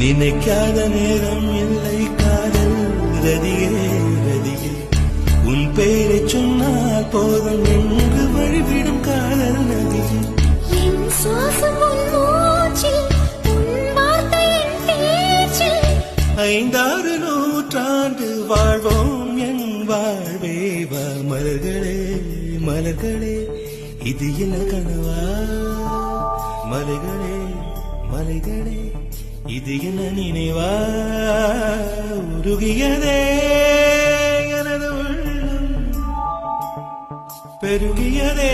நினைக்காத நேரம் இல்லை காதல் ரதியே ரதியே உன் பேரை சொன்னால் போதும் என்று வழிவிடும் காதல் நதியே என் சுவாசம் உன் மூச்சில், உன் வார்த்தை என் பேச்சில். 5-6 நூற்றாண்டு வாழ்வோம் என் வாழ்வே வா மலர்களே மலர்களே இது என்ன கனவா மலைகளே மலைகளே இது என்ன நினைவா உருகியதே எனது உள்ளம் பெருகியதே